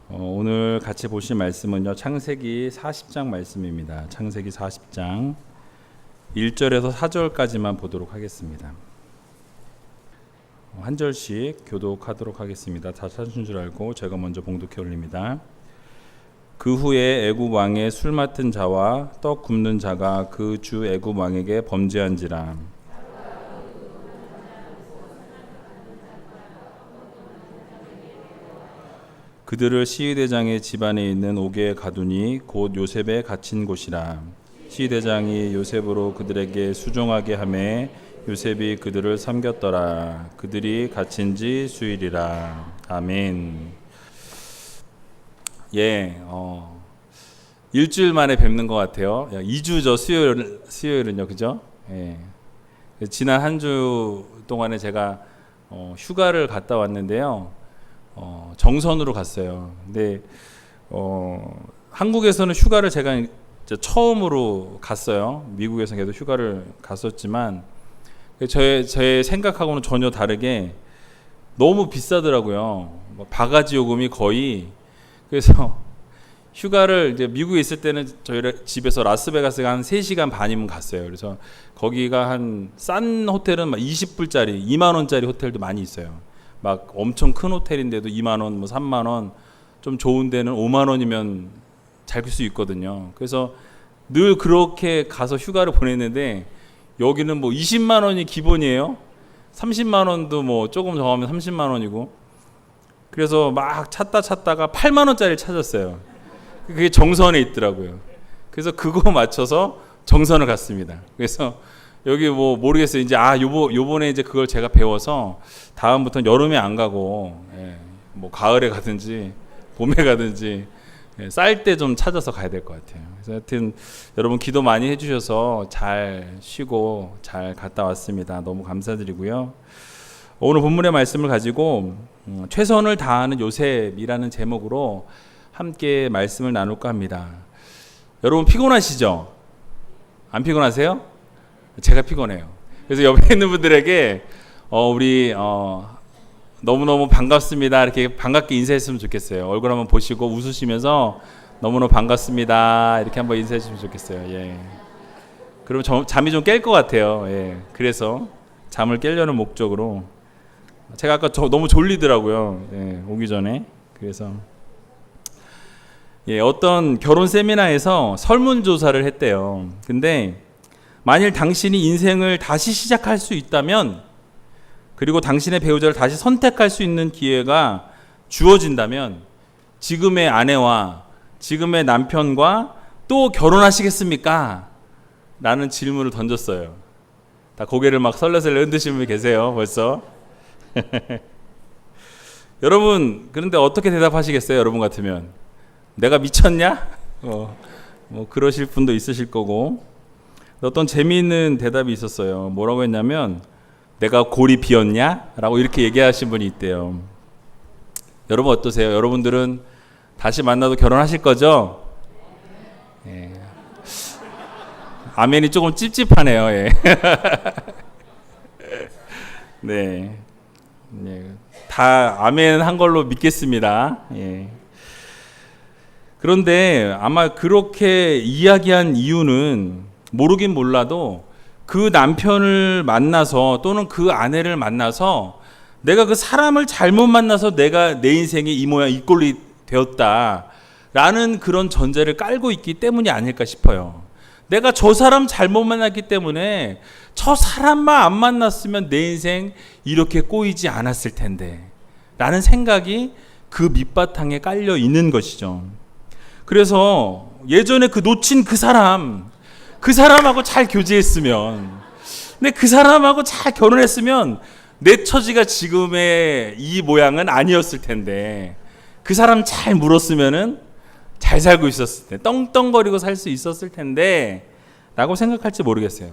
오늘 같이 보실 말씀은요, 창세기 40장 말씀입니다. 창세기 40장 1절에서 4절까지만 보도록 하겠습니다. 한 절씩 교독하도록 하겠습니다. 다 찾으신 줄 알고 제가 먼저 봉독해 올립니다. 그 후에 애굽 왕의 술 맡은 자와 떡 굽는 자가 그 주 애굽 왕에게 범죄한지라. 그들을 시위대장의 집안에 있는 옥에 가두니 곧 요셉에 갇힌 곳이라. 시위대장이 요셉으로 그들에게 수종하게 하매 요셉이 그들을 섬겼더라. 그들이 갇힌 지 수일이라. 아멘. 일주일 만에 뵙는 것 같아요. 2주죠. 수요일은요, 그죠? 예. 지난 한 주 동안에 제가 휴가를 갔다 왔는데요. 정선으로 갔어요. 근데 한국에서는 휴가를 제가 처음으로 갔어요. 미국에서 계속 휴가를 갔었지만 제 생각하고는 전혀 다르게 너무 비싸더라고요. 바가지 요금이 거의. 그래서 휴가를 이제 미국에 있을 때는 저희 집에서 라스베가스가 한 3시간 반이면 갔어요. 그래서 거기가 한 싼 호텔은 막 20불짜리, 2만 원짜리 호텔도 많이 있어요. 막 엄청 큰 호텔인데도 2만 원, 뭐 3만 원, 좀 좋은 데는 5만 원이면 잘 수 있거든요. 그래서 늘 그렇게 가서 휴가를 보냈는데 여기는 뭐 20만 원이 기본이에요. 30만 원도 뭐 조금 더 하면 30만 원이고. 그래서 막 찾다가 8만 원짜리 찾았어요. 그게 정선에 있더라고요. 그래서 그거 맞춰서 정선을 갔습니다. 그래서 여기 뭐 모르겠어요. 이제 요번에 이제 그걸 제가 배워서 다음부터는 여름에 안 가고 뭐 가을에 가든지 봄에 가든지 쌀 때 좀 찾아서 가야 될 것 같아요. 그래서 하여튼 여러분 기도 많이 해주셔서 잘 쉬고 잘 갔다 왔습니다. 너무 감사드리고요. 오늘 본문의 말씀을 가지고 최선을 다하는 요셉이라는 제목으로 함께 말씀을 나눌까 합니다. 여러분 피곤하시죠? 안 피곤하세요? 제가 피곤해요. 그래서 옆에 있는 분들에게 우리 너무너무 반갑습니다. 이렇게 반갑게 인사했으면 좋겠어요. 얼굴 한번 보시고 웃으시면서 너무너무 반갑습니다. 이렇게 한번 인사했으면 좋겠어요. 예. 그러면 잠이 좀 깰 것 같아요. 예. 그래서 잠을 깨려는 목적으로 제가 아까 너무 졸리더라고요. 예. 오기 전에. 그래서 어떤 결혼 세미나에서 설문조사를 했대요. 근데 만일 당신이 인생을 다시 시작할 수 있다면, 그리고 당신의 배우자를 다시 선택할 수 있는 기회가 주어진다면 지금의 아내와 지금의 남편과 또 결혼하시겠습니까? 라는 질문을 던졌어요. 다 고개를 막 설레설레 흔드시는 분이 계세요. 벌써. 여러분 그런데 어떻게 대답하시겠어요? 여러분 같으면 내가 미쳤냐? 뭐 그러실 분도 있으실 거고. 어떤 재미있는 대답이 있었어요. 뭐라고 했냐면 내가 골이 비었냐? 라고 이렇게 얘기하신 분이 있대요. 여러분 어떠세요? 여러분들은 다시 만나도 결혼하실 거죠? 예. 아멘이 조금 찝찝하네요. 예. 네. 다 아멘 한 걸로 믿겠습니다. 예. 그런데 아마 그렇게 이야기한 이유는 모르긴 몰라도 그 남편을 만나서 또는 그 아내를 만나서 내가 그 사람을 잘못 만나서 내가 내 인생에 이 모양 이 꼴이 되었다라는 그런 전제를 깔고 있기 때문이 아닐까 싶어요. 내가 저 사람 잘못 만났기 때문에 저 사람만 안 만났으면 내 인생 이렇게 꼬이지 않았을 텐데 라는 생각이 그 밑바탕에 깔려 있는 것이죠. 그래서 예전에 그 놓친 그 사람하고 잘 교제했으면, 근데 그 사람하고 잘 결혼했으면 내 처지가 지금의 이 모양은 아니었을 텐데, 그 사람 잘 물었으면은 잘 살고 있었을 텐데, 떵떵거리고 살 수 있었을 텐데 라고 생각할지 모르겠어요.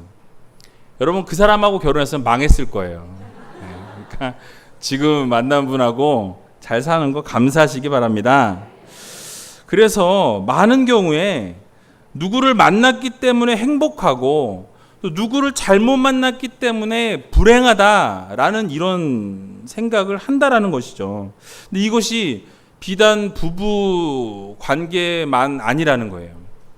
여러분 그 사람하고 결혼했으면 망했을 거예요. 그러니까 지금 만난 분하고 잘 사는 거 감사하시기 바랍니다. 그래서 많은 경우에 누구를 만났기 때문에 행복하고 또 누구를 잘못 만났기 때문에 불행하다라는 이런 생각을 한다라는 것이죠. 근데 이것이 비단 부부 관계만 아니라는 거예요.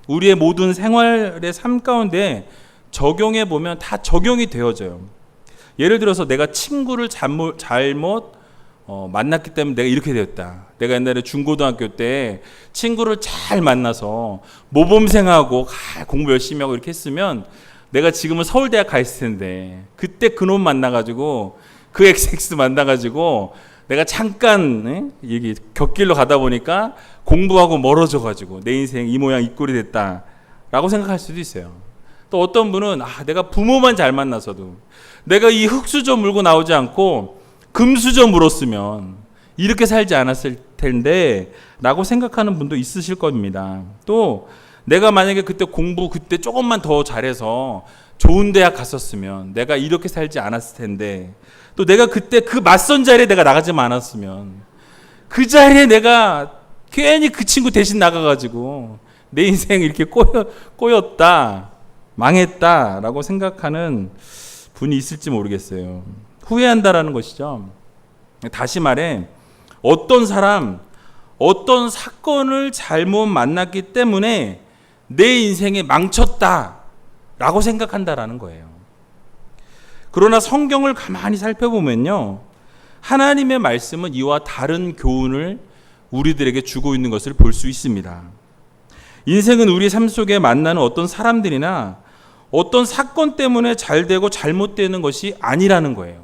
우리의 모든 생활의 삶 가운데 적용해 보면 다 적용이 되어져요. 예를 들어서 내가 친구를 잘못 만났기 때문에 내가 이렇게 되었다. 내가 옛날에 중고등학교 때 친구를 잘 만나서 모범생하고 공부 열심히 하고 이렇게 했으면 내가 지금은 서울대학 가 있을 텐데, 그때 그놈 만나가지고 그 XX 만나가지고 내가 잠깐 여기 곁길로 가다 보니까 공부하고 멀어져가지고 내 인생 이 모양 이 꼴이 됐다라고 생각할 수도 있어요. 또 어떤 분은 내가 부모만 잘 만나서도 내가 이 흙수저 물고 나오지 않고 금수저 물었으면 이렇게 살지 않았을 텐데 라고 생각하는 분도 있으실 겁니다. 또 내가 만약에 그때 공부 그때 조금만 더 잘해서 좋은 대학 갔었으면 내가 이렇게 살지 않았을 텐데, 또 내가 그때 그 맞선 자리에 내가 나가지 않았으면 그 자리에 내가 괜히 그 친구 대신 나가가지고 내 인생 이렇게 꼬였다, 망했다라고 생각하는 분이 있을지 모르겠어요. 후회한다라는 것이죠. 다시 말해, 어떤 사람, 어떤 사건을 잘못 만났기 때문에 내 인생이 망쳤다라고 생각한다라는 거예요. 그러나 성경을 가만히 살펴보면요, 하나님의 말씀은 이와 다른 교훈을 우리들에게 주고 있는 것을 볼 수 있습니다. 인생은 우리 삶 속에 만나는 어떤 사람들이나 어떤 사건 때문에 잘 되고 잘못되는 것이 아니라는 거예요.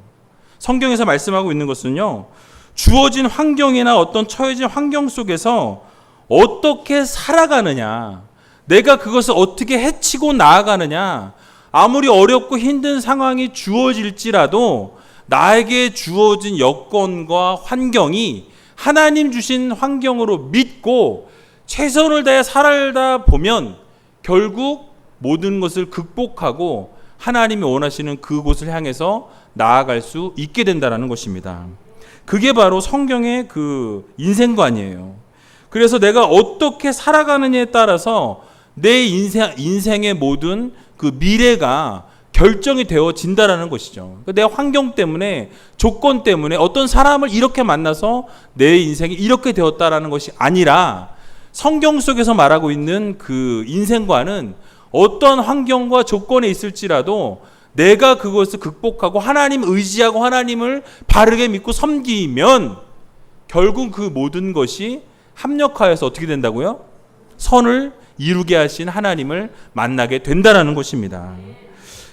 성경에서 말씀하고 있는 것은요, 주어진 환경이나 어떤 처해진 환경 속에서 어떻게 살아가느냐, 내가 그것을 어떻게 헤치고 나아가느냐, 아무리 어렵고 힘든 상황이 주어질지라도 나에게 주어진 여건과 환경이 하나님 주신 환경으로 믿고 최선을 다해 살다 보면 결국 모든 것을 극복하고 하나님이 원하시는 그곳을 향해서 나아갈 수 있게 된다는 것입니다. 그게 바로 성경의 그 인생관이에요. 그래서 내가 어떻게 살아가느냐에 따라서 내 인생의 모든 그 미래가 결정이 되어진다라는 것이죠. 내 환경 때문에, 조건 때문에 어떤 사람을 이렇게 만나서 내 인생이 이렇게 되었다라는 것이 아니라, 성경 속에서 말하고 있는 그 인생관은 어떤 환경과 조건에 있을지라도 내가 그것을 극복하고 하나님 의지하고 하나님을 바르게 믿고 섬기면 결국 그 모든 것이 합력하여서 어떻게 된다고요? 선을 이루게 하신 하나님을 만나게 된다는 것입니다.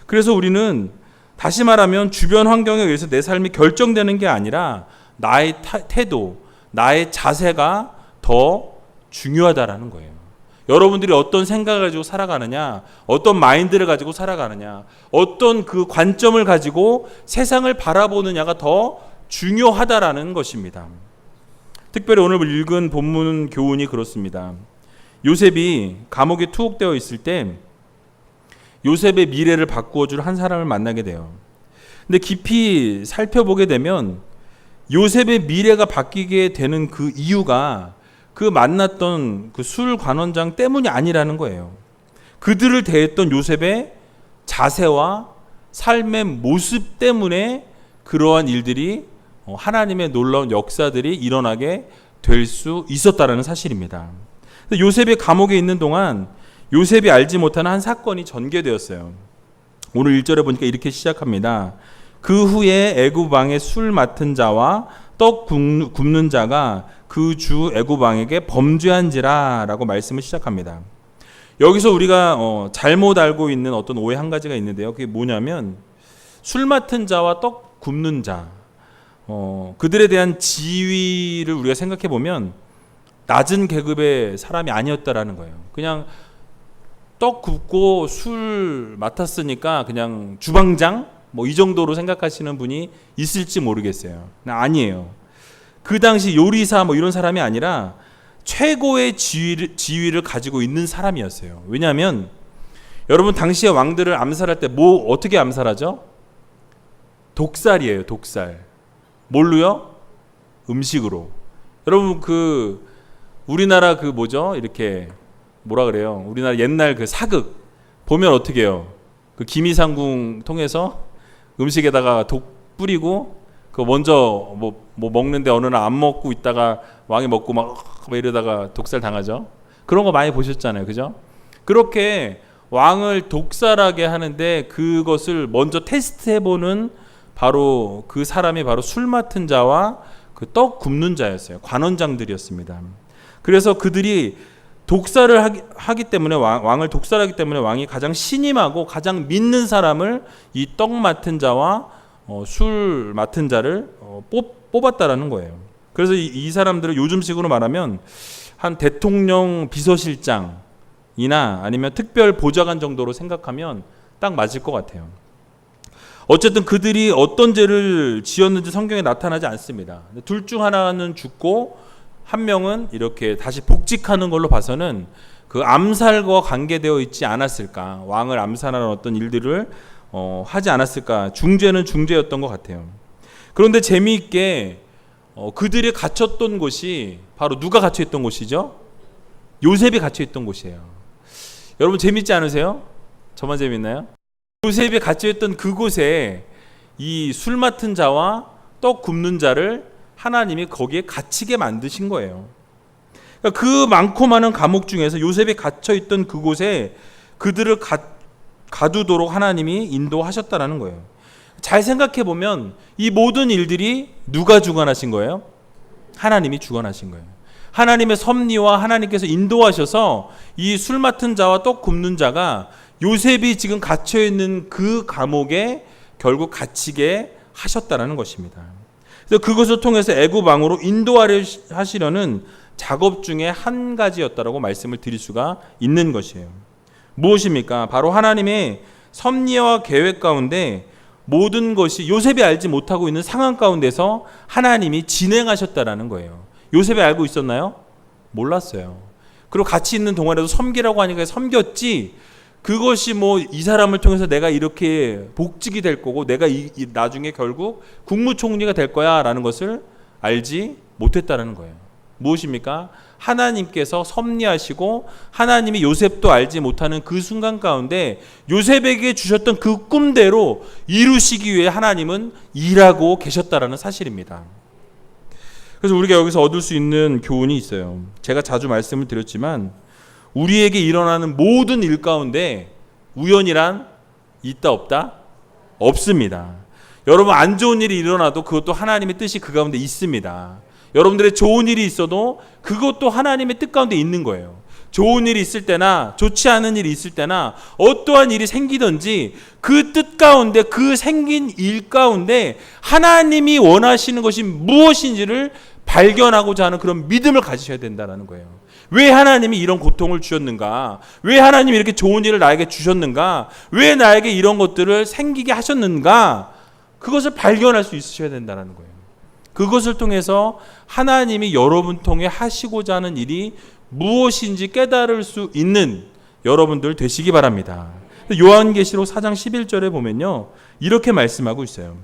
그래서 우리는 다시 말하면 주변 환경에 의해서 내 삶이 결정되는 게 아니라 나의 태도, 나의 자세가 더 중요하다라는 거예요. 여러분들이 어떤 생각을 가지고 살아가느냐, 어떤 마인드를 가지고 살아가느냐, 어떤 그 관점을 가지고 세상을 바라보느냐가 더 중요하다라는 것입니다. 특별히 오늘 읽은 본문 교훈이 그렇습니다. 요셉이 감옥에 투옥되어 있을 때 요셉의 미래를 바꾸어 줄 한 사람을 만나게 돼요. 근데 깊이 살펴보게 되면 요셉의 미래가 바뀌게 되는 그 이유가 그 만났던 그 술 관원장 때문이 아니라는 거예요. 그들을 대했던 요셉의 자세와 삶의 모습 때문에 그러한 일들이, 하나님의 놀라운 역사들이 일어나게 될 수 있었다는 사실입니다. 요셉이 감옥에 있는 동안 요셉이 알지 못하는 한 사건이 전개되었어요. 오늘 1절에 보니까 이렇게 시작합니다. 그 후에 애굽 왕의 술 맡은 자와 떡 굽는 자가 그 주 애굽 왕에게 범죄한지라 라고 말씀을 시작합니다. 여기서 우리가 잘못 알고 있는 어떤 오해 한 가지가 있는데요. 그게 뭐냐면 술 맡은 자와 떡 굽는 자, 그들에 대한 지위를 우리가 생각해 보면 낮은 계급의 사람이 아니었다라는 거예요. 그냥 떡 굽고 술 맡았으니까 그냥 주방장 이 정도로 생각하시는 분이 있을지 모르겠어요. 아니에요. 그 당시 요리사 이런 사람이 아니라 최고의 지위를 가지고 있는 사람이었어요. 왜냐하면 여러분 당시의 왕들을 암살할 때 어떻게 암살하죠? 독살이에요. 독살. 뭘로요? 음식으로. 여러분 우리나라 이렇게 뭐라 그래요? 우리나라 옛날 그 사극 보면 어떻게 해요? 그 김이상궁 통해서 음식에다가 독 뿌리고 그 먼저 뭐 먹는데 어느 날 안 먹고 있다가 왕이 먹고 막 이러다가 독살 당하죠. 그런 거 많이 보셨잖아요, 그죠? 그렇게 왕을 독살하게 하는데 그것을 먼저 테스트해보는 바로 그 사람이 바로 술 맡은 자와 그 떡 굽는 자였어요. 관원장들이었습니다. 그래서 그들이 독살을 하기 때문에 왕을 독살하기 때문에 왕이 가장 신임하고 가장 믿는 사람을 이 떡 맡은 자와 술 맡은 자를 뽑았다라는 거예요. 그래서 이 사람들을 요즘식으로 말하면 한 대통령 비서실장이나 아니면 특별 보좌관 정도로 생각하면 딱 맞을 것 같아요. 어쨌든 그들이 어떤 죄를 지었는지 성경에 나타나지 않습니다. 둘 중 하나는 죽고 한 명은 이렇게 다시 복직하는 걸로 봐서는 그 암살과 관계되어 있지 않았을까, 왕을 암살하는 어떤 일들을 하지 않았을까, 중죄는 중죄였던 것 같아요. 그런데 재미있게 그들이 갇혔던 곳이 바로 누가 갇혀있던 곳이죠? 요셉이 갇혀있던 곳이에요. 여러분 재밌지 않으세요? 저만 재밌나요? 요셉이 갇혀있던 그곳에 이 술 맡은 자와 떡 굽는 자를 하나님이 거기에 갇히게 만드신 거예요. 그러니까 그 많고 많은 감옥 중에서 요셉이 갇혀있던 그곳에 그들을 가두도록 하나님이 인도하셨다는 거예요. 잘 생각해 보면 이 모든 일들이 누가 주관하신 거예요? 하나님이 주관하신 거예요. 하나님의 섭리와 하나님께서 인도하셔서 이 술 맡은 자와 떡 굽는 자가 요셉이 지금 갇혀 있는 그 감옥에 결국 갇히게 하셨다는 것입니다. 그래서 그것을 통해서 애굽 왕으로 인도하려 하시려는 작업 중에 한 가지였다라고 말씀을 드릴 수가 있는 것이에요. 무엇입니까? 바로 하나님의 섭리와 계획 가운데 모든 것이 요셉이 알지 못하고 있는 상황 가운데서 하나님이 진행하셨다라는 거예요. 요셉이 알고 있었나요? 몰랐어요. 그리고 같이 있는 동안에도 섬기라고 하니까 섬겼지, 그것이 뭐 이 사람을 통해서 내가 이렇게 복직이 될 거고 내가 나중에 결국 국무총리가 될 거야 라는 것을 알지 못했다는 거예요. 무엇입니까? 하나님께서 섭리하시고 하나님이 요셉도 알지 못하는 그 순간 가운데 요셉에게 주셨던 그 꿈대로 이루시기 위해 하나님은 일하고 계셨다라는 사실입니다. 그래서 우리가 여기서 얻을 수 있는 교훈이 있어요. 제가 자주 말씀을 드렸지만 우리에게 일어나는 모든 일 가운데 우연이란 있다 없다? 없습니다. 여러분 안 좋은 일이 일어나도 그것도 하나님의 뜻이 그 가운데 있습니다. 여러분들의 좋은 일이 있어도 그것도 하나님의 뜻 가운데 있는 거예요. 좋은 일이 있을 때나 좋지 않은 일이 있을 때나 어떠한 일이 생기든지 그 뜻 가운데, 그 생긴 일 가운데 하나님이 원하시는 것이 무엇인지를 발견하고자 하는 그런 믿음을 가지셔야 된다는 거예요. 왜 하나님이 이런 고통을 주셨는가? 왜 하나님이 이렇게 좋은 일을 나에게 주셨는가? 왜 나에게 이런 것들을 생기게 하셨는가? 그것을 발견할 수 있으셔야 된다는 거예요. 그것을 통해서 하나님이 여러분 통해 하시고자 하는 일이 무엇인지 깨달을 수 있는 여러분들 되시기 바랍니다. 요한계시록 4장 11절에 보면요, 이렇게 말씀하고 있어요.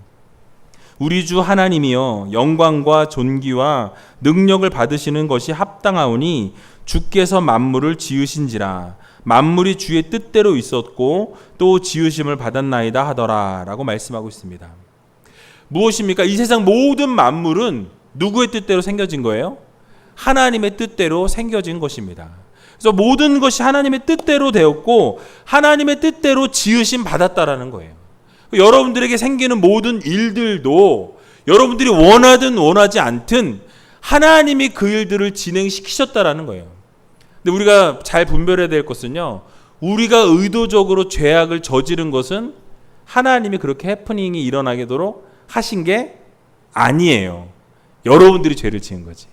우리 주 하나님이여 영광과 존귀와 능력을 받으시는 것이 합당하오니 주께서 만물을 지으신지라 만물이 주의 뜻대로 있었고 또 지으심을 받았나이다 하더라 라고 말씀하고 있습니다. 무엇입니까? 이 세상 모든 만물은 누구의 뜻대로 생겨진 거예요? 하나님의 뜻대로 생겨진 것입니다. 그래서 모든 것이 하나님의 뜻대로 되었고 하나님의 뜻대로 지으심 받았다라는 거예요. 여러분들에게 생기는 모든 일들도 여러분들이 원하든 원하지 않든 하나님이 그 일들을 진행시키셨다라는 거예요. 근데 우리가 잘 분별해야 될 것은요, 우리가 의도적으로 죄악을 저지른 것은 하나님이 그렇게 해프닝이 일어나도록 하신 게 아니에요. 여러분들이 죄를 지은 거지.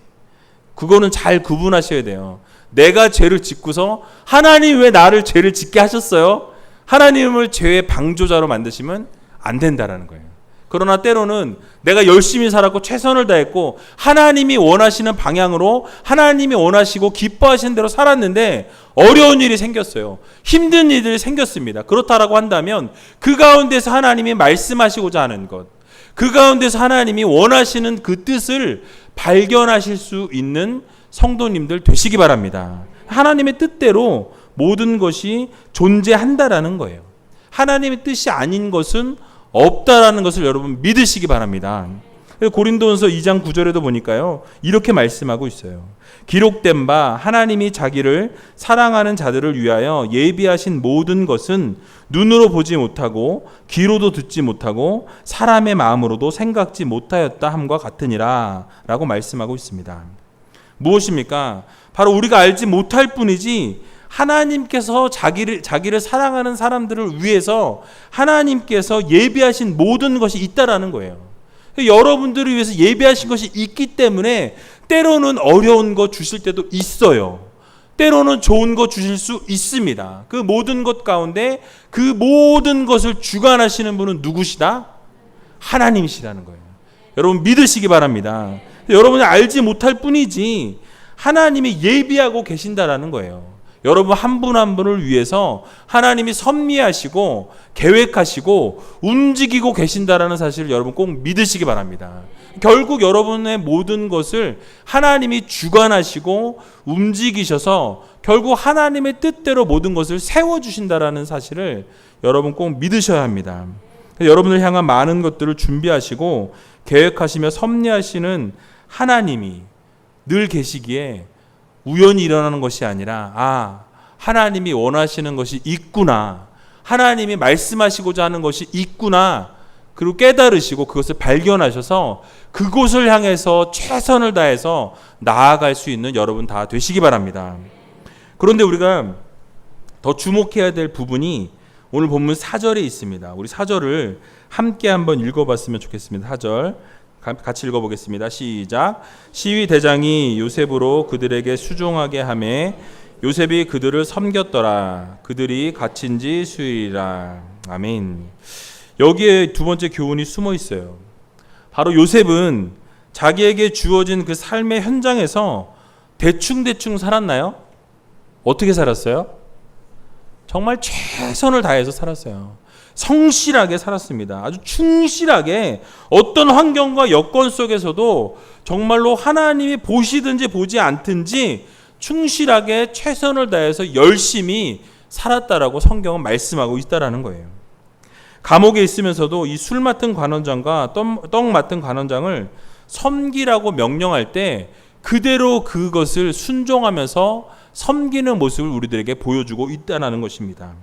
그거는 잘 구분하셔야 돼요. 내가 죄를 짓고서 하나님 왜 나를 죄를 짓게 하셨어요? 하나님을 죄의 방조자로 만드시면 안 된다라는 거예요. 그러나 때로는 내가 열심히 살았고 최선을 다했고 하나님이 원하시는 방향으로 하나님이 원하시고 기뻐하시는 대로 살았는데 어려운 일이 생겼어요. 힘든 일들이 생겼습니다. 그렇다라고 한다면 그 가운데서 하나님이 말씀하시고자 하는 것, 그 가운데서 하나님이 원하시는 그 뜻을 발견하실 수 있는 성도님들 되시기 바랍니다. 하나님의 뜻대로 모든 것이 존재한다라는 거예요. 하나님의 뜻이 아닌 것은 없다라는 것을 여러분 믿으시기 바랍니다. 고린도전서 2장 9절에도 보니까요, 이렇게 말씀하고 있어요. 기록된 바 하나님이 자기를 사랑하는 자들을 위하여 예비하신 모든 것은 눈으로 보지 못하고 귀로도 듣지 못하고 사람의 마음으로도 생각지 못하였다 함과 같으니라 라고 말씀하고 있습니다. 무엇입니까? 바로 우리가 알지 못할 뿐이지 하나님께서 자기를 사랑하는 사람들을 위해서 하나님께서 예비하신 모든 것이 있다라는 거예요. 여러분들을 위해서 예비하신 것이 있기 때문에 때로는 어려운 거 주실 때도 있어요. 때로는 좋은 거 주실 수 있습니다. 그 모든 것 가운데 그 모든 것을 주관하시는 분은 누구시다? 하나님이시라는 거예요. 여러분 믿으시기 바랍니다. 여러분이 알지 못할 뿐이지 하나님이 예비하고 계신다라는 거예요. 여러분 한 분 한 분을 위해서 하나님이 섭리하시고 계획하시고 움직이고 계신다라는 사실을 여러분 꼭 믿으시기 바랍니다. 결국 여러분의 모든 것을 하나님이 주관하시고 움직이셔서 결국 하나님의 뜻대로 모든 것을 세워주신다라는 사실을 여러분 꼭 믿으셔야 합니다. 여러분을 향한 많은 것들을 준비하시고 계획하시며 섭리하시는 하나님이 늘 계시기에 우연히 일어나는 것이 아니라 하나님이 원하시는 것이 있구나, 하나님이 말씀하시고자 하는 것이 있구나, 그리고 깨달으시고 그것을 발견하셔서 그곳을 향해서 최선을 다해서 나아갈 수 있는 여러분 다 되시기 바랍니다. 그런데 우리가 더 주목해야 될 부분이 오늘 본문 4절에 있습니다. 우리 4절을 함께 한번 읽어봤으면 좋겠습니다. 4절 같이 읽어보겠습니다. 시작. 시위 대장이 요셉으로 그들에게 수종하게 하매 요셉이 그들을 섬겼더라. 그들이 갇힌 지 수일이라. 아멘. 여기에 두 번째 교훈이 숨어 있어요. 바로 요셉은 자기에게 주어진 그 삶의 현장에서 대충 살았나요? 어떻게 살았어요? 정말 최선을 다해서 살았어요. 성실하게 살았습니다. 아주 충실하게 어떤 환경과 여건 속에서도 정말로 하나님이 보시든지 보지 않든지 충실하게 최선을 다해서 열심히 살았다라고 성경은 말씀하고 있다라는 거예요. 감옥에 있으면서도 이 술 맡은 관원장과 떡 맡은 관원장을 섬기라고 명령할 때 그대로 그것을 순종하면서 섬기는 모습을 우리들에게 보여주고 있다는 것입니다.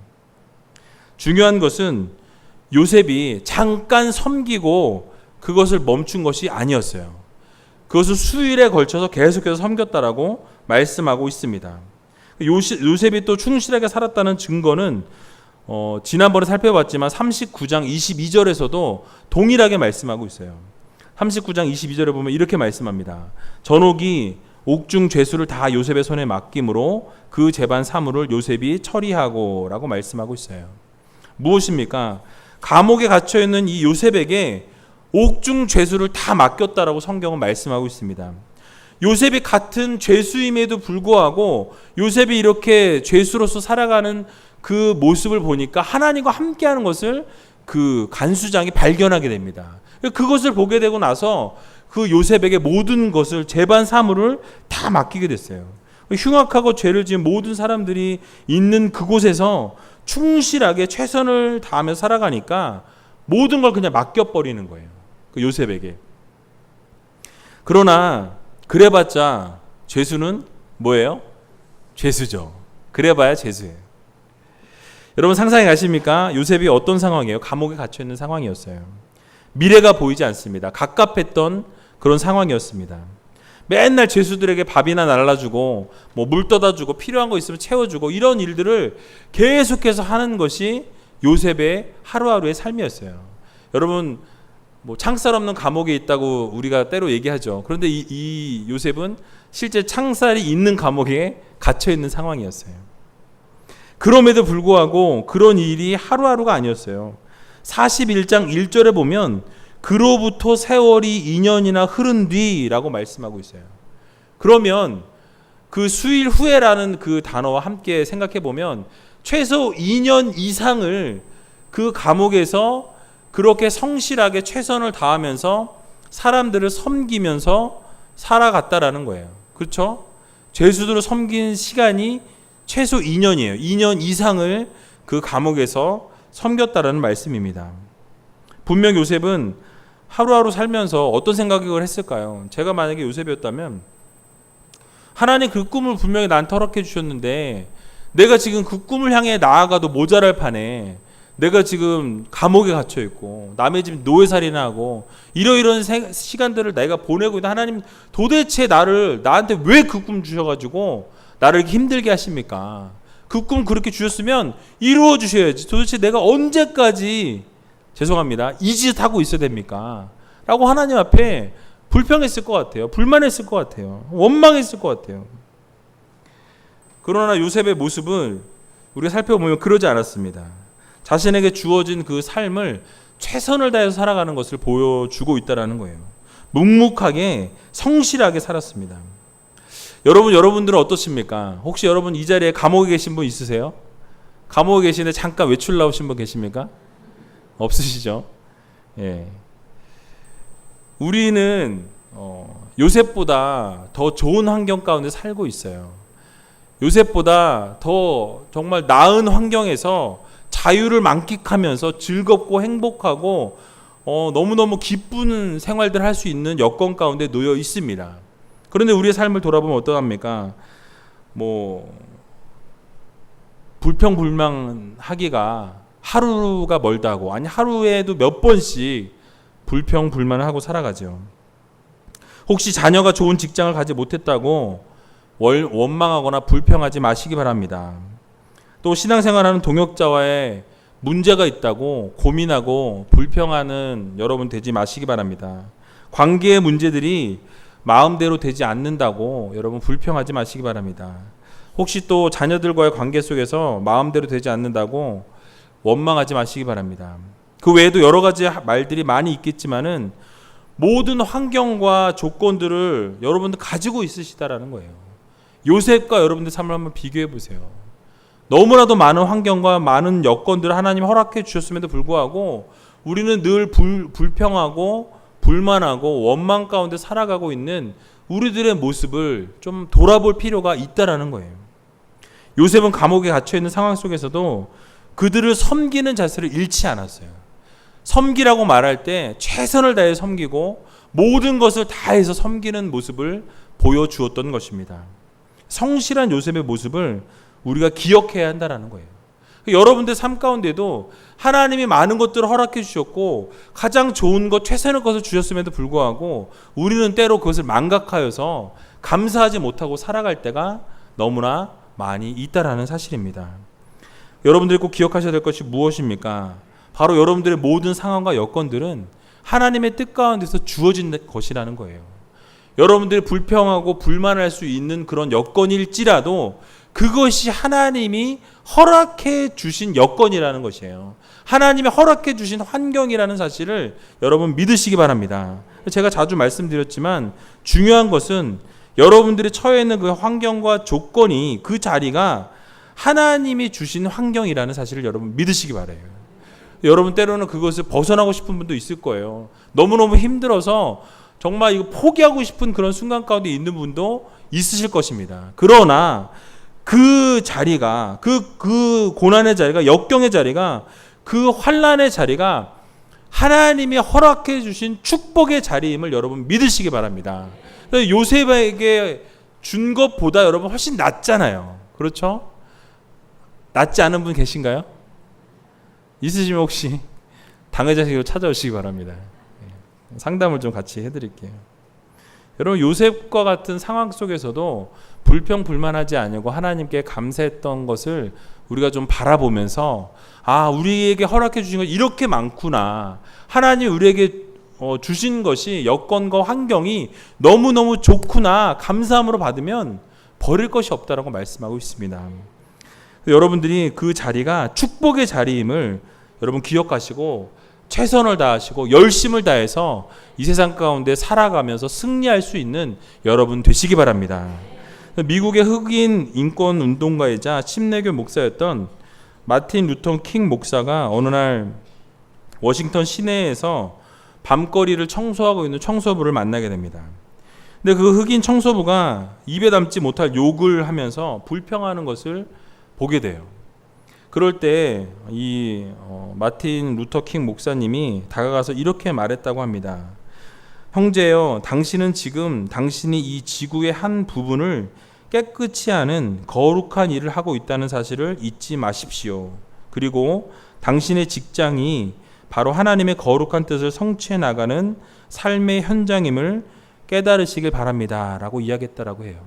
중요한 것은 요셉이 잠깐 섬기고 그것을 멈춘 것이 아니었어요. 그것을 수일에 걸쳐서 계속해서 섬겼다라고 말씀하고 있습니다. 요셉이 또 충실하게 살았다는 증거는 지난번에 살펴봤지만 39장 22절에서도 동일하게 말씀하고 있어요. 39장 22절에 보면 이렇게 말씀합니다. 전옥이 옥중 죄수를 다 요셉의 손에 맡김으로 그 재반 사물을 요셉이 처리하고 라고 말씀하고 있어요. 무엇입니까? 감옥에 갇혀있는 이 요셉에게 옥중 죄수를 다 맡겼다라고 성경은 말씀하고 있습니다. 요셉이 같은 죄수임에도 불구하고 요셉이 이렇게 죄수로서 살아가는 그 모습을 보니까 하나님과 함께하는 것을 그 간수장이 발견하게 됩니다. 그것을 보게 되고 나서 그 요셉에게 모든 것을 재반 사물을 다 맡기게 됐어요. 흉악하고 죄를 지은 모든 사람들이 있는 그곳에서 충실하게 최선을 다하며 살아가니까 모든 걸 그냥 맡겨버리는 거예요. 그 요셉에게. 그러나 그래봤자 죄수는 뭐예요? 죄수죠. 그래봐야 죄수예요. 여러분 상상해 가십니까? 요셉이 어떤 상황이에요? 감옥에 갇혀있는 상황이었어요. 미래가 보이지 않습니다. 갑갑했던 그런 상황이었습니다. 맨날 죄수들에게 밥이나 날라주고 물 떠다주고 필요한 거 있으면 채워주고 이런 일들을 계속해서 하는 것이 요셉의 하루하루의 삶이었어요. 여러분 창살 없는 감옥에 있다고 우리가 때로 얘기하죠. 그런데 이 요셉은 실제 창살이 있는 감옥에 갇혀 있는 상황이었어요. 그럼에도 불구하고 그런 일이 하루하루가 아니었어요. 41장 1절에 보면 그로부터 세월이 2년이나 흐른 뒤라고 말씀하고 있어요. 그러면 그 수일 후에라는 그 단어와 함께 생각해 보면 최소 2년 이상을 그 감옥에서 그렇게 성실하게 최선을 다하면서 사람들을 섬기면서 살아갔다라는 거예요. 그렇죠? 죄수들을 섬긴 시간이 최소 2년이에요. 2년 이상을 그 감옥에서 섬겼다라는 말씀입니다. 분명 요셉은 하루하루 살면서 어떤 생각을 했을까요? 제가 만약에 요셉이었다면 하나님 그 꿈을 분명히 나한테 허락해 주셨는데 내가 지금 그 꿈을 향해 나아가도 모자랄 판에 내가 지금 감옥에 갇혀 있고 남의 집 노예살인하고 이러이런 시간들을 내가 보내고 있는 하나님, 도대체 나한테 왜 그 꿈 주셔가지고 나를 이렇게 힘들게 하십니까? 그 꿈 그렇게 주셨으면 이루어 주셔야지. 도대체 내가 언제까지 죄송합니다 이 짓 하고 있어야 됩니까? 라고 하나님 앞에 불평했을 것 같아요. 불만했을 것 같아요. 원망했을 것 같아요. 그러나 요셉의 모습을 우리가 살펴보면 그러지 않았습니다. 자신에게 주어진 그 삶을 최선을 다해서 살아가는 것을 보여주고 있다는 거예요. 묵묵하게 성실하게 살았습니다. 여러분들은 어떻습니까? 혹시 여러분 이 자리에 감옥에 계신 분 있으세요? 감옥에 계시는데 잠깐 외출 나오신 분 계십니까? 없으시죠? 예. 우리는 요셉보다 더 좋은 환경 가운데 살고 있어요. 요셉보다 더 정말 나은 환경에서 자유를 만끽하면서 즐겁고 행복하고 너무너무 기쁜 생활들 할 수 있는 여건 가운데 놓여 있습니다. 그런데 우리의 삶을 돌아보면 어떠합니까? 불평불만하기가 하루가 멀다고, 아니 하루에도 몇 번씩 불평불만하고 살아가죠. 혹시 자녀가 좋은 직장을 가지 못했다고 원망하거나 불평하지 마시기 바랍니다. 또 신앙생활하는 동역자와의 문제가 있다고 고민하고 불평하는 여러분 되지 마시기 바랍니다. 관계의 문제들이 마음대로 되지 않는다고 여러분 불평하지 마시기 바랍니다. 혹시 또 자녀들과의 관계 속에서 마음대로 되지 않는다고 원망하지 마시기 바랍니다. 그 외에도 여러 가지 말들이 많이 있겠지만은 모든 환경과 조건들을 여러분들 가지고 있으시다라는 거예요. 요셉과 여러분들 삶을 한번 비교해 보세요. 너무나도 많은 환경과 많은 여건들을 하나님 허락해 주셨음에도 불구하고 우리는 늘 불평하고 불만하고 원망 가운데 살아가고 있는 우리들의 모습을 좀 돌아볼 필요가 있다라는 거예요. 요셉은 감옥에 갇혀 있는 상황 속에서도 그들을 섬기는 자세를 잃지 않았어요. 섬기라고 말할 때 최선을 다해 섬기고 모든 것을 다해서 섬기는 모습을 보여주었던 것입니다. 성실한 요셉의 모습을 우리가 기억해야 한다는 거예요. 여러분들 삶 가운데도 하나님이 많은 것들을 허락해 주셨고 가장 좋은 것, 최선의 것을 주셨음에도 불구하고 우리는 때로 그것을 망각하여서 감사하지 못하고 살아갈 때가 너무나 많이 있다라는 사실입니다. 여러분들이 꼭 기억하셔야 될 것이 무엇입니까? 바로 여러분들의 모든 상황과 여건들은 하나님의 뜻 가운데서 주어진 것이라는 거예요. 여러분들이 불평하고 불만할 수 있는 그런 여건일지라도 그것이 하나님이 허락해 주신 여건이라는 것이에요. 하나님이 허락해 주신 환경이라는 사실을 여러분 믿으시기 바랍니다. 제가 자주 말씀드렸지만 중요한 것은 여러분들이 처해 있는 그 환경과 조건이, 그 자리가 하나님이 주신 환경이라는 사실을 여러분 믿으시기 바라요. 여러분 때로는 그것을 벗어나고 싶은 분도 있을 거예요. 너무너무 힘들어서 정말 이거 포기하고 싶은 그런 순간 가운데 있는 분도 있으실 것입니다. 그러나 그 자리가, 그 고난의 자리가, 역경의 자리가, 그 환난의 자리가 하나님이 허락해 주신 축복의 자리임을 여러분 믿으시기 바랍니다. 요셉에게 준 것보다 여러분 훨씬 낫잖아요. 그렇죠? 낫지 않은 분 계신가요? 있으시면 혹시 당회자식으로 찾아오시기 바랍니다. 상담을 좀 같이 해드릴게요. 여러분 요셉과 같은 상황 속에서도 불평불만하지 않고 하나님께 감사했던 것을 우리가 좀 바라보면서 우리에게 허락해 주신 것 이렇게 많구나. 하나님 우리에게 주신 것이, 여건과 환경이 너무너무 좋구나. 감사함으로 받으면 버릴 것이 없다라고 말씀하고 있습니다. 여러분들이 그 자리가 축복의 자리임을 여러분 기억하시고 최선을 다하시고 열심을 다해서 이 세상 가운데 살아가면서 승리할 수 있는 여러분 되시기 바랍니다. 미국의 흑인 인권 운동가이자 침례교 목사였던 마틴 루터 킹 목사가 어느 날 워싱턴 시내에서 밤거리를 청소하고 있는 청소부를 만나게 됩니다. 근데 그 흑인 청소부가 입에 담지 못할 욕을 하면서 불평하는 것을 보게 돼요. 그럴 때 이 마틴 루터 킹 목사님이 다가가서 이렇게 말했다고 합니다. 형제여, 당신은 지금 당신이 이 지구의 한 부분을 깨끗이 하는 거룩한 일을 하고 있다는 사실을 잊지 마십시오. 그리고 당신의 직장이 바로 하나님의 거룩한 뜻을 성취해 나가는 삶의 현장임을 깨달으시길 바랍니다. 라고 이야기했다라고 해요.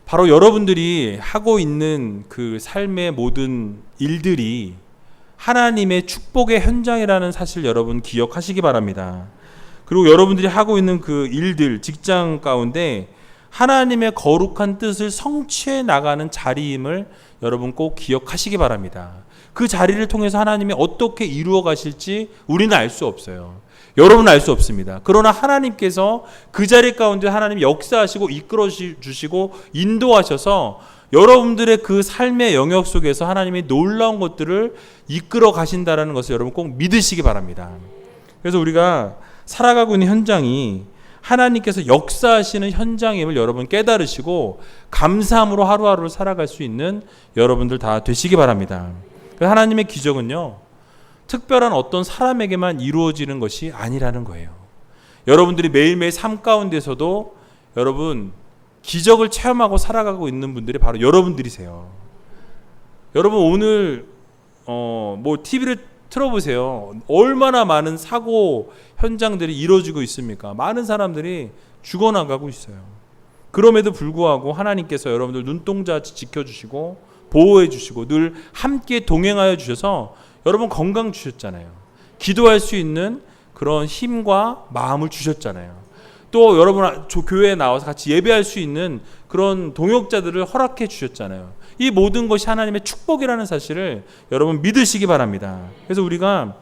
바로 여러분들이 하고 있는 그 삶의 모든 일들이 하나님의 축복의 현장이라는 사실 여러분 기억하시기 바랍니다. 그리고 여러분들이 하고 있는 그 일들, 직장 가운데 하나님의 거룩한 뜻을 성취해 나가는 자리임을 여러분 꼭 기억하시기 바랍니다. 그 자리를 통해서 하나님이 어떻게 이루어 가실지 우리는 알 수 없어요. 여러분은 알 수 없습니다. 그러나 하나님께서 그 자리 가운데 하나님이 역사하시고 이끌어 주시고 인도하셔서 여러분들의 그 삶의 영역 속에서 하나님이 놀라운 것들을 이끌어 가신다는 것을 여러분 꼭 믿으시기 바랍니다. 그래서 우리가 살아가고 있는 현장이 하나님께서 역사하시는 현장임을 여러분 깨달으시고 감사함으로 하루하루를 살아갈 수 있는 여러분들 다 되시기 바랍니다. 하나님의 기적은요, 특별한 어떤 사람에게만 이루어지는 것이 아니라는 거예요. 여러분들이 매일매일 삶 가운데서도 여러분 기적을 체험하고 살아가고 있는 분들이 바로 여러분들이세요. 여러분 오늘 TV를 틀어보세요. 얼마나 많은 사고 현장들이 이루어지고 있습니까? 많은 사람들이 죽어나가고 있어요. 그럼에도 불구하고 하나님께서 여러분들 눈동자같이 지켜주시고 보호해 주시고 늘 함께 동행하여 주셔서 여러분 건강 주셨잖아요. 기도할 수 있는 그런 힘과 마음을 주셨잖아요. 또 여러분 교회에 나와서 같이 예배할 수 있는 그런 동역자들을 허락해 주셨잖아요. 이 모든 것이 하나님의 축복이라는 사실을 여러분 믿으시기 바랍니다. 그래서 우리가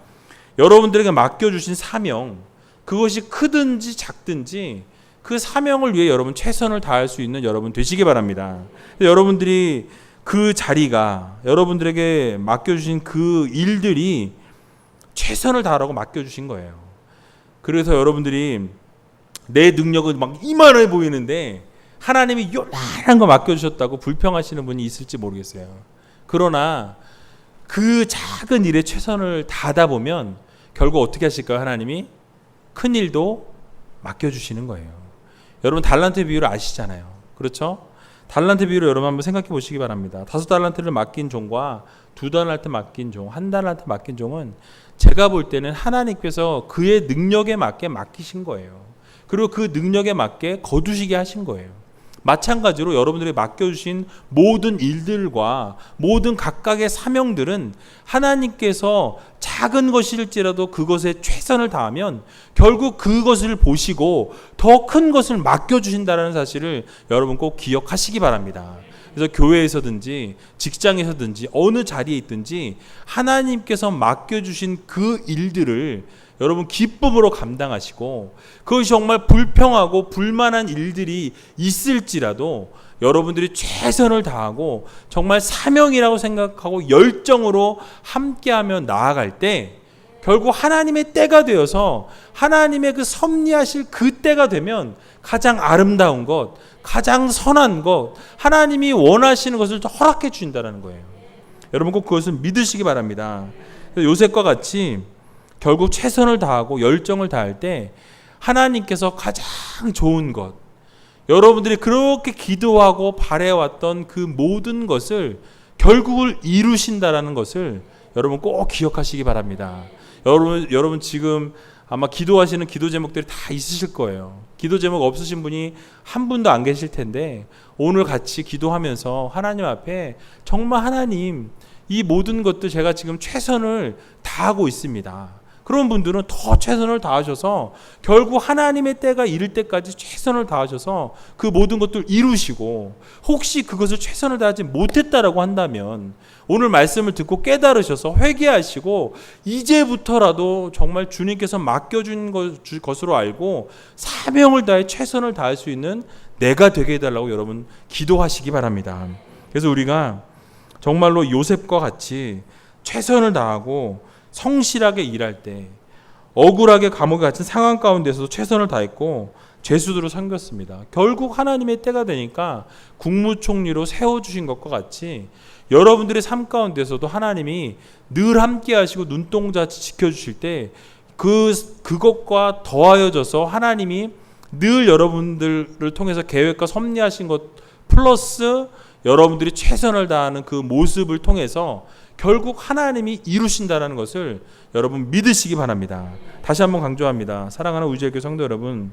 여러분들에게 맡겨주신 사명, 그것이 크든지 작든지 그 사명을 위해 여러분 최선을 다할 수 있는 여러분 되시기 바랍니다. 여러분들이 그 자리가 여러분들에게 맡겨주신 그 일들이 최선을 다하라고 맡겨주신 거예요. 그래서 여러분들이 내 능력은 막 이만해 보이는데 하나님이 요만한 거 맡겨주셨다고 불평하시는 분이 있을지 모르겠어요. 그러나 그 작은 일에 최선을 다하다 보면 결국 어떻게 하실까요? 하나님이 큰 일도 맡겨주시는 거예요. 여러분 달란트 비유를 아시잖아요. 그렇죠? 달란트 비유를 여러분 한번 생각해 보시기 바랍니다. 5달란트를 맡긴 종과 2달란트 맡긴 종, 1달란트 맡긴 종은 제가 볼 때는 하나님께서 그의 능력에 맞게 맡기신 거예요. 그리고 그 능력에 맞게 거두시게 하신 거예요. 마찬가지로 여러분들이 맡겨주신 모든 일들과 모든 각각의 사명들은 하나님께서 작은 것일지라도 그것에 최선을 다하면 결국 그것을 보시고 더 큰 것을 맡겨주신다는 사실을 여러분 꼭 기억하시기 바랍니다. 그래서 교회에서든지 직장에서든지 어느 자리에 있든지 하나님께서 맡겨주신 그 일들을 여러분 기쁨으로 감당하시고 그것이 정말 불평하고 불만한 일들이 있을지라도 여러분들이 최선을 다하고 정말 사명이라고 생각하고 열정으로 함께하며 나아갈 때 결국 하나님의 때가 되어서 하나님의 그 섭리하실 그 때가 되면 가장 아름다운 것, 가장 선한 것, 하나님이 원하시는 것을 허락해 주신다는 거예요. 여러분 꼭 그것을 믿으시기 바랍니다. 요셉과 같이 결국 최선을 다하고 열정을 다할 때 하나님께서 가장 좋은 것, 여러분들이 그렇게 기도하고 바래왔던 그 모든 것을 결국을 이루신다라는 것을 여러분 꼭 기억하시기 바랍니다. 여러분 지금 아마 기도하시는 기도 제목들이 다 있으실 거예요. 기도 제목 없으신 분이 한 분도 안 계실 텐데 오늘 같이 기도하면서 하나님 앞에 정말 하나님 이 모든 것들 제가 지금 최선을 다하고 있습니다. 그런 분들은 더 최선을 다하셔서 결국 하나님의 때가 이를 때까지 최선을 다하셔서 그 모든 것들을 이루시고 혹시 그것을 최선을 다하지 못했다라고 한다면 오늘 말씀을 듣고 깨달으셔서 회개하시고 이제부터라도 정말 주님께서 맡겨준 것으로 알고 사명을 다해 최선을 다할 수 있는 내가 되게 해달라고 여러분 기도하시기 바랍니다. 그래서 우리가 정말로 요셉과 같이 최선을 다하고 성실하게 일할 때 억울하게 감옥에 갇힌 상황 가운데서도 최선을 다했고 죄수들을 섬겼습니다. 결국 하나님의 때가 되니까 국무총리로 세워주신 것과 같이 여러분들의 삶 가운데서도 하나님이 늘 함께 하시고 눈동자같이 지켜주실 때 그것과 더하여져서 하나님이 늘 여러분들을 통해서 계획과 섭리하신 것 플러스 여러분들이 최선을 다하는 그 모습을 통해서 결국 하나님이 이루신다는 것을 여러분 믿으시기 바랍니다. 다시 한번 강조합니다. 사랑하는 우리제일교회 성도 여러분,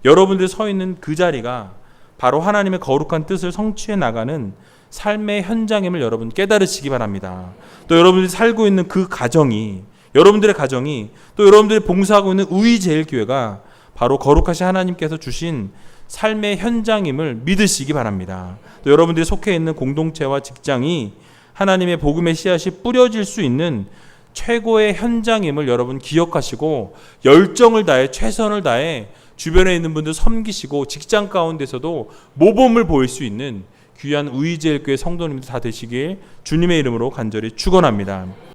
여러분들이 서 있는 그 자리가 바로 하나님의 거룩한 뜻을 성취해 나가는 삶의 현장임을 여러분 깨달으시기 바랍니다. 또 여러분들이 살고 있는 그 가정이, 여러분들의 가정이, 또 여러분들이 봉사하고 있는 우리제일교회가 바로 거룩하신 하나님께서 주신 삶의 현장임을 믿으시기 바랍니다. 또 여러분들이 속해 있는 공동체와 직장이 하나님의 복음의 씨앗이 뿌려질 수 있는 최고의 현장임을 여러분 기억하시고 열정을 다해 최선을 다해 주변에 있는 분들 섬기시고 직장 가운데서도 모범을 보일 수 있는 귀한 우리제일교회 성도님들 다 되시길 주님의 이름으로 간절히 축원합니다.